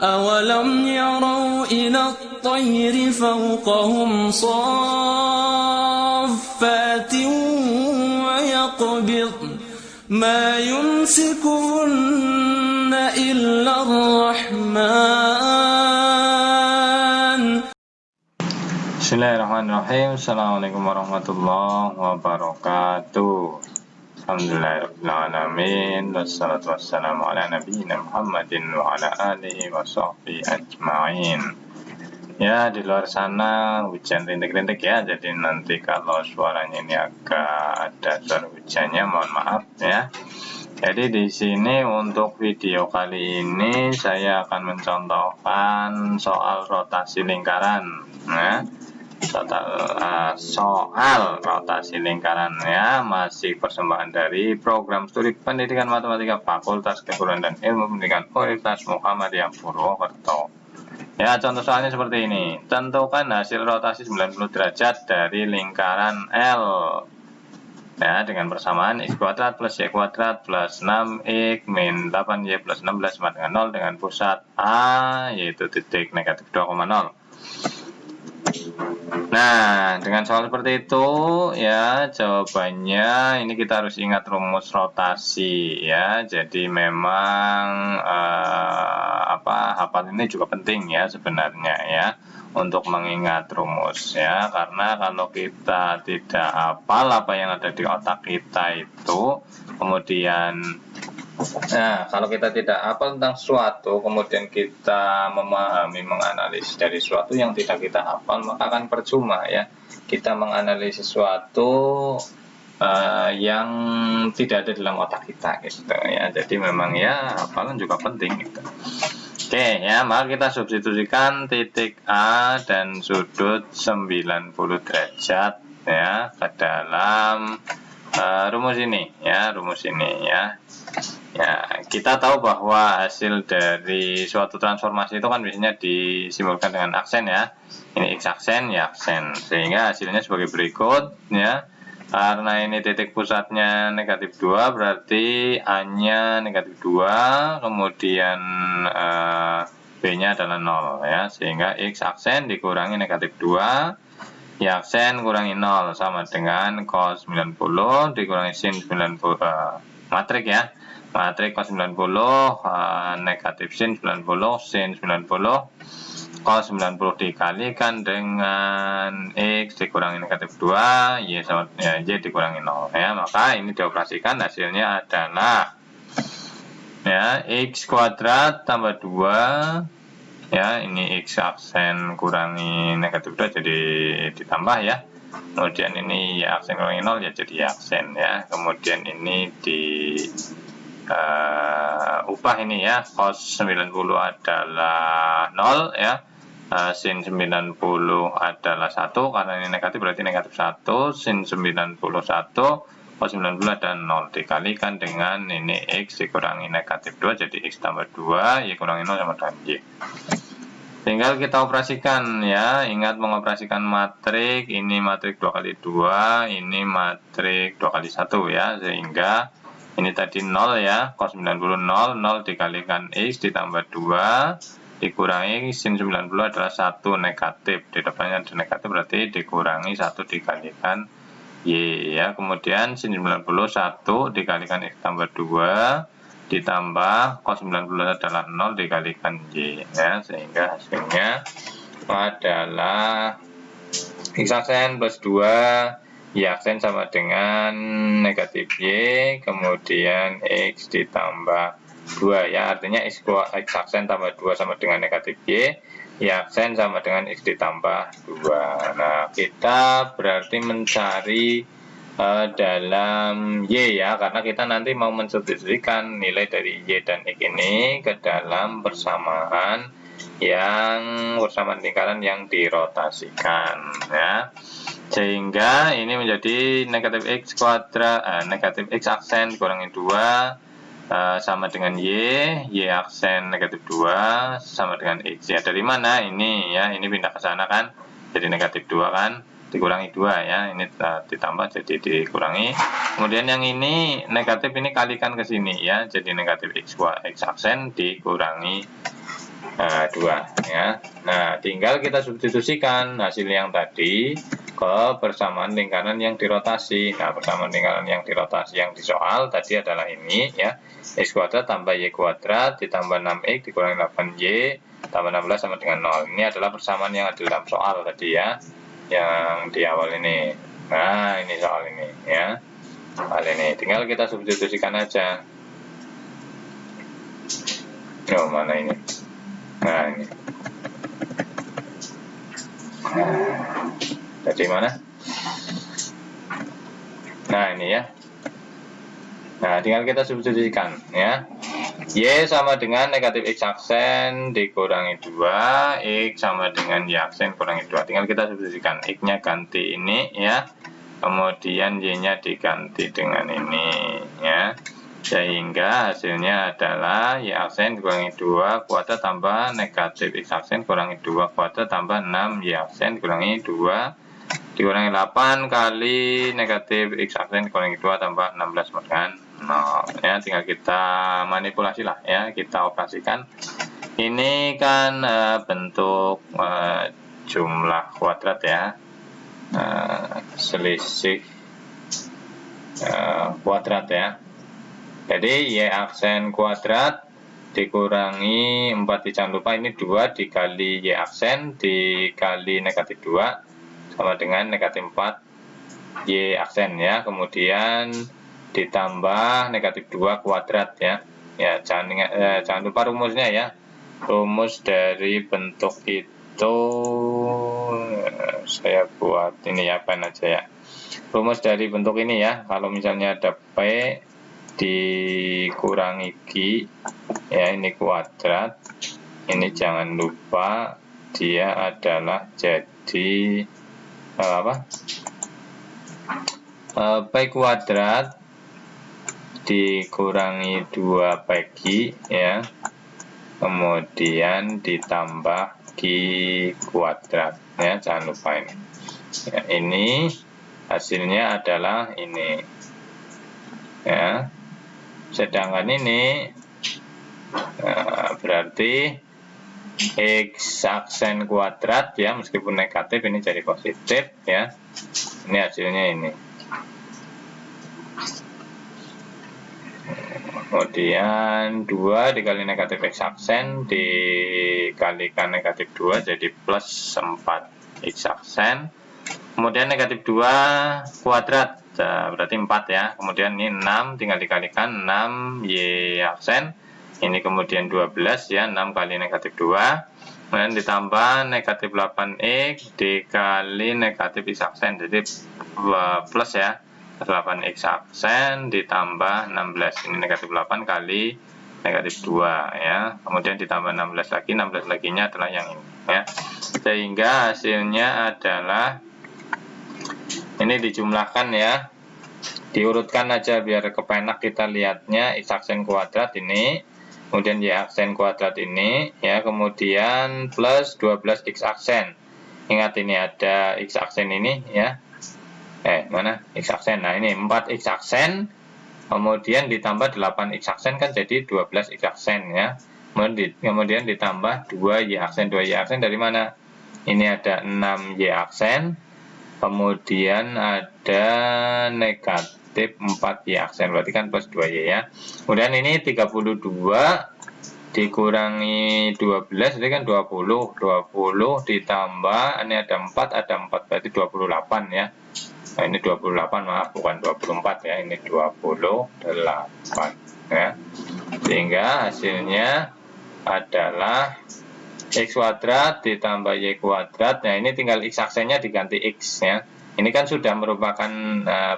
أولم يروا إلى الطير فوقهم صافات ويقبضن ما يمسكهن إلا الرحمن. Bismillahirrahmanirrahim. Assalamualaikum warahmatullahi wabarakatuh. Alhamdulillahirrahmanirrahim. Wassalatu wassalamu ala nabiyina Muhammadin wa ala alihi wa sahbihi ajma'in. Ya, di luar sana hujan rintik-rintik ya. Jadi nanti kalau suaranya ini agak ada suara hujannya, mohon maaf ya. Jadi di sini untuk video kali ini saya akan mencontohkan soal rotasi lingkaran. Nah, soal rotasi lingkaran ya, masih persembahan dari program studi pendidikan matematika Fakultas Keguruan dan Ilmu Pendidikan Universitas Muhammadiyah Purwokerto. Ya, contoh soalnya seperti ini. Tentukan hasil rotasi 90 derajat dari lingkaran L. Ya, dengan persamaan x kuadrat plus y kuadrat plus 6x min 8y plus 16 sama dengan 0 dengan pusat A yaitu titik negatif 2,0. Nah, dengan soal seperti itu ya, jawabannya ini kita harus ingat rumus rotasi ya. Jadi memang hafal ini juga penting ya sebenarnya ya, untuk mengingat rumus ya, karena kalau kita tidak hafal apa yang ada di otak kita itu, kemudian kalau kita tidak hafal tentang sesuatu, kemudian kita memahami, menganalisis dari sesuatu yang tidak kita hafal, maka akan percuma ya kita menganalisis sesuatu yang tidak ada dalam otak kita gitu ya. Jadi memang ya hafalan juga penting gitu. Oke ya, maka kita substitusikan titik A dan sudut 90 derajat ya ke dalam rumus ini ya, Ya, kita tahu bahwa hasil dari suatu transformasi itu kan biasanya disimbolkan dengan aksen ya. Ini x aksen, y aksen. Sehingga hasilnya sebagai berikut ya. Karena ini titik pusatnya negatif 2, berarti A-nya negatif 2, kemudian B-nya adalah 0 ya. Sehingga x aksen dikurangi negatif 2, y aksen kurangi 0 sama dengan cos 90 dikurangi sin 90 matrik ya. Matrik cos 90 negatif sin 90 sin 90 cos 90 dikalikan dengan x dikurangi negatif 2 y sama y dikurangi 0 ya, maka ini dioperasikan hasilnya adalah ya x kuadrat tambah 2 ya, ini x aksen kurangi negatif 2 jadi ditambah ya, kemudian ini y aksen kurangi 0 ya jadi y aksen ya, kemudian ini di ubah ini ya, cos 90 adalah 0 ya, sin 90 adalah 1 karena ini negatif berarti negatif 1, sin 91 cos 90 adalah 0 dikalikan dengan ini x dikurangi negatif 2 jadi x tambah 2 y kurangi 0 sama dengan y. Tinggal kita operasikan ya, ingat mengoperasikan matrik, ini matrik 2 kali 2, ini matrik 2 kali 1 ya, sehingga ini tadi 0 ya, cos 90 0, 0 dikalikan x ditambah 2 dikurangi sin 90 adalah 1 negatif, di depannya ada negatif berarti dikurangi 1 dikalikan y ya, kemudian sin 90 1 dikalikan x tambah 2 ditambah cos 90 adalah 0 dikalikan y ya, sehingga hasilnya adalah x aksen plus 2 y aksen sama dengan negatif y, kemudian x ditambah 2 ya, artinya x aksen tambah 2 sama dengan negatif y aksen sama dengan x ditambah 2. Nah, kita berarti mencari dalam y ya, karena kita nanti mau mensubstitusikan nilai dari y dan x ini ke dalam persamaan lingkaran yang dirotasikan ya, sehingga ini menjadi negatif x kuadrat negatif x aksen kurangi 2 sama dengan y aksen negatif 2 sama dengan x ya. Dari mana ini ya, ini pindah ke sana kan, jadi negatif 2 kan, dikurangi 2 ya, ini ditambah jadi dikurangi, kemudian yang ini negatif ini kalikan ke sini ya, jadi negatif x aksen dikurangi 2 ya. Nah, tinggal kita substitusikan hasil yang tadi ke persamaan lingkaran yang dirotasi. Nah, persamaan lingkaran yang dirotasi yang di soal tadi adalah ini ya. X kuadrat tambah Y kuadrat ditambah 6X dikurangi 8Y tambah 16 sama dengan 0. Ini adalah persamaan yang ada dalam soal tadi ya, yang di awal ini. Nah, ini soal ini ya. Soal ini tinggal kita substitusikan aja. Oh, mana ini? Nah, ini. Jadi mana? Nah, ini ya. Nah, tinggal kita substitusikan ya. Y sama dengan negatif X aksen dikurangi 2, X sama dengan Y aksen kurangi 2. Tinggal kita substitusikan. X-nya ganti ini ya. Kemudian Y-nya diganti dengan ini ya. Sehingga hasilnya adalah Y aksen dikurangi 2 kuadrat tambah negatif X aksen kurangi 2 kuadrat tambah 6 Y aksen dikurangi 2 dikurangi 8 kali negatif X aksen dikurangi 2 tambah 16 sama dengan 0 ya. Tinggal kita manipulasi lah ya, kita operasikan. Ini kan bentuk jumlah kuadrat ya, selisih kuadrat ya. Jadi Y aksen kuadrat dikurangi 4, jangan lupa ini 2 dikali Y aksen dikali negatif 2 sama dengan negatif 4 Y aksen ya. Kemudian ditambah negatif 2 kuadrat ya. Ya, jangan lupa rumusnya ya. Rumus dari bentuk itu saya buat ini ya, pen aja ya. Rumus dari bentuk ini ya, kalau misalnya ada P dikurangi Q ya, ini kuadrat, ini jangan lupa dia adalah jadi P kuadrat dikurangi 2PQ ya, kemudian ditambah Q kuadrat ya, jangan lupa ini ya. Ini hasilnya adalah ini ya. Sedangkan ini berarti X aksen kuadrat ya, meskipun negatif ini jadi positif ya. Ini hasilnya ini. Kemudian 2 dikali negatif X aksen dikalikan negatif 2 jadi plus 4 X aksen. Kemudian negatif 2 kuadrat berarti 4 ya. Kemudian ini 6 tinggal dikalikan 6 Y aksen. Ini kemudian 12 ya, 6 kali negatif 2. Kemudian ditambah negatif 8X dikali negatif X aksen. Jadi plus ya, 8X aksen ditambah 16. Ini negatif 8 kali negatif 2 ya. Kemudian ditambah 16 lagi, 16 laginya adalah yang ini ya. Sehingga hasilnya adalah ini dijumlahkan ya, diurutkan aja biar kepenak kita lihatnya. X aksen kuadrat ini, kemudian Y aksen kuadrat ini ya, kemudian plus 12X aksen. Ingat ini ada X aksen ini ya, mana X aksen, nah ini 4X aksen, kemudian ditambah 8X aksen kan jadi 12X aksen ya. Kemudian ditambah 2Y aksen. 2Y aksen dari mana? Ini ada 6Y aksen, kemudian ada negatif 4Y aksen, berarti kan plus 2Y ya. Kemudian ini 32 dikurangi 12, jadi kan 20 ditambah, ini ada 4 berarti 28 ya. Nah, ini 28, maaf, bukan 24 ya, ini 28 ya. Sehingga hasilnya adalah X kuadrat ditambah Y kuadrat. Nah, ini tinggal X aksennya diganti X ya. Ini kan sudah merupakan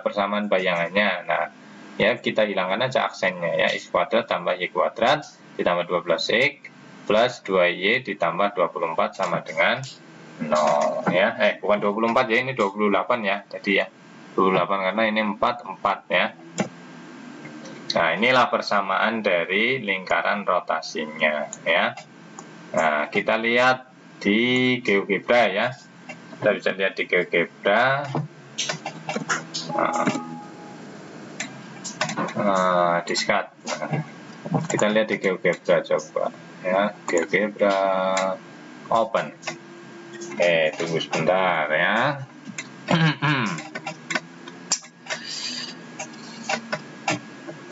persamaan bayangannya. Nah, ya kita hilangkan aja aksennya ya. X kuadrat tambah Y kuadrat ditambah 12X plus 2Y ditambah 24 sama dengan 0 ya. Bukan 24 ya, ini 28 ya. Jadi ya 28 karena ini 4 ya. Nah, inilah persamaan dari lingkaran rotasinya ya. Nah, kita lihat di GeoGebra ya. Kita bisa lihat di GeoGebra. Diskat. Kita lihat di GeoGebra coba ya, GeoGebra open. Tunggu sebentar ya.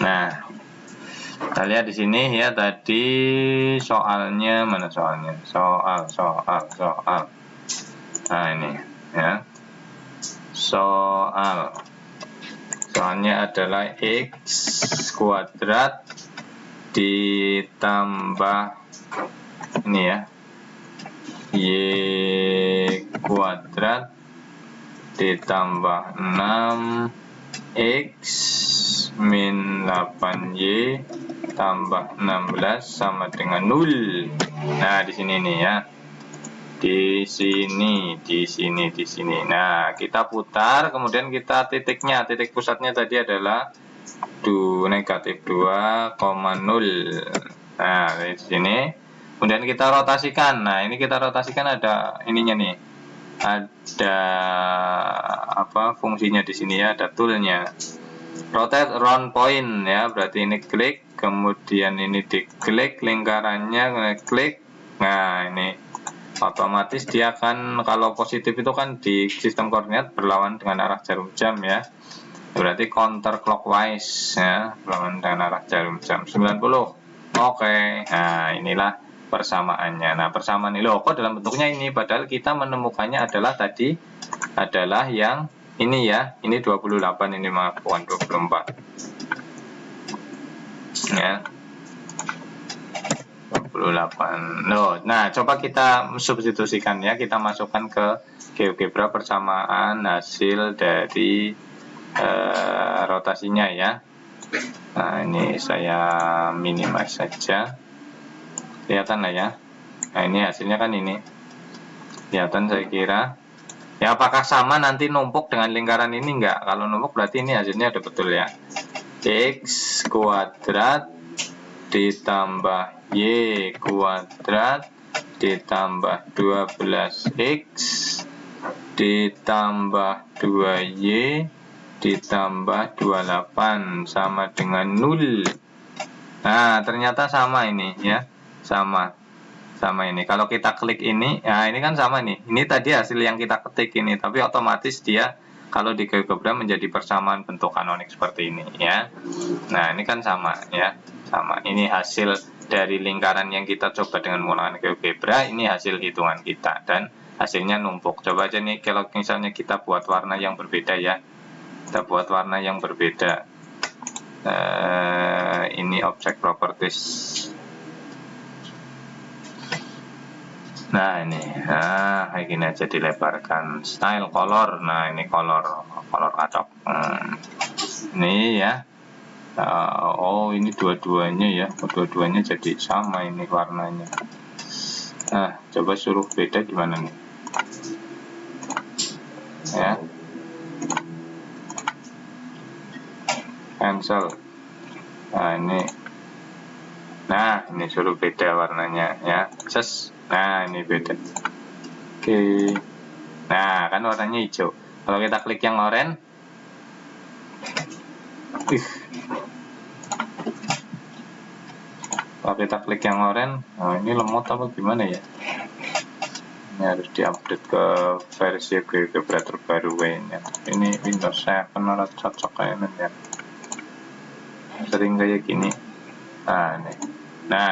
Nah, kita lihat di sini ya, tadi soalnya mana soalnya? Soal. Nah, ini ya. Soalnya adalah X kuadrat ditambah ini ya, Y kuadrat ditambah 6X min 8Y tambah 16 sama dengan 0. Nah, di sini nih ya. Di sini. Nah, kita putar, kemudian kita titik pusatnya tadi adalah negatif 2,0. Nah, di sini. Kemudian kita rotasikan. Nah, ini kita rotasikan ada ininya nih. Ada apa fungsinya di sini ya, ada toolnya. Rotate round point ya, berarti ini klik, kemudian ini diklik lingkarannya, klik. Nah, ini otomatis dia akan, kalau positif itu kan di sistem koordinat berlawan dengan arah jarum jam ya, berarti counter clockwise ya, berlawan dengan arah jarum jam 90. Oke. Nah, inilah persamaannya. Nah, persamaan ini loh kok dalam bentuknya ini, padahal kita menemukannya adalah tadi adalah yang ini ya, ini 28, ini bukan 24 ya, 28 loh. Nah, coba kita substitusikan ya, kita masukkan ke GeoGebra persamaan hasil dari rotasinya ya. Nah, ini saya minimize saja, kelihatan lah ya. Nah, ini hasilnya kan ini kelihatan saya kira ya. Apakah sama nanti numpuk dengan lingkaran ini? Enggak. Kalau numpuk berarti ini hasilnya udah betul ya. X kuadrat ditambah Y kuadrat ditambah 12X ditambah 2Y ditambah 28 sama dengan 0. Nah, ternyata sama ini ya. Sama ini. Kalau kita klik ini, ya ini kan sama nih. Ini tadi hasil yang kita ketik ini, tapi otomatis dia kalau di GeoGebra menjadi persamaan bentuk kanonik seperti ini ya. Nah, ini kan sama ya. Sama. Ini hasil dari lingkaran yang kita coba dengan menggunakan GeoGebra, ini hasil hitungan kita dan hasilnya numpuk. Coba aja nih kalau misalnya kita buat warna yang berbeda ya. Kita buat warna yang berbeda. Ini object properties. Nah, ini kayak gini aja dilebarkan. Style color. Nah, ini color kacok. Ini ya. Oh, ini dua-duanya ya. Dua-duanya jadi sama ini warnanya. Nah, coba suruh beda gimana nih? Ya. Cancel. Nah, ini suruh beda warnanya ya. Nah, ini beda. Oke. Nah, kan warnanya hijau. Kalau kita klik yang oranye, kalau kita klik yang oranye, oh ini lemot apa gimana ya? Ini harus diupdate ke versi GeoGebra terbaru kayaknya. Ini Windows 7 atau cocok kayaknya ya. Sering kayak gini. Nah,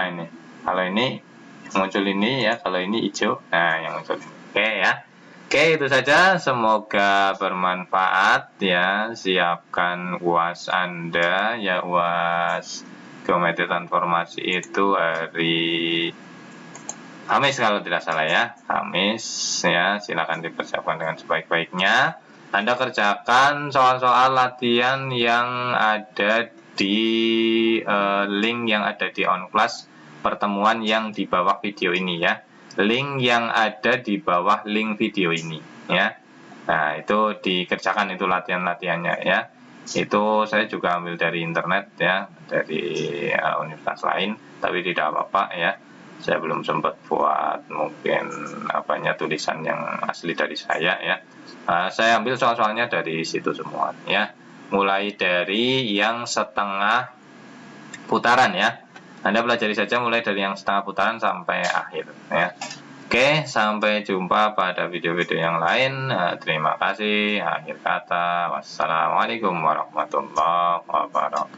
ini. Kalau ini muncul ini ya, kalau ini hijau, nah yang muncul. Oke ya. Oke, itu saja, semoga bermanfaat ya. Siapkan UAS Anda ya, UAS Geometri Transformasi itu hari Kamis kalau tidak salah ya, Kamis ya. Silakan dipersiapkan dengan sebaik-baiknya. Anda kerjakan soal-soal latihan yang ada di link yang ada di OnClass pertemuan yang di bawah video ini ya, link yang ada di bawah link video ini ya. Nah, itu dikerjakan, itu latihan-latihannya ya. Itu saya juga ambil dari internet ya, dari universitas lain, tapi tidak apa-apa ya. Saya belum sempat buat mungkin tulisan yang asli dari saya ya. Saya ambil soal-soalnya dari situ semua ya. Mulai dari yang setengah putaran ya. Anda pelajari saja mulai dari yang setengah putaran sampai akhir ya. Oke, sampai jumpa pada video-video yang lain. Terima kasih. Akhir kata, wassalamualaikum warahmatullahi wabarakatuh.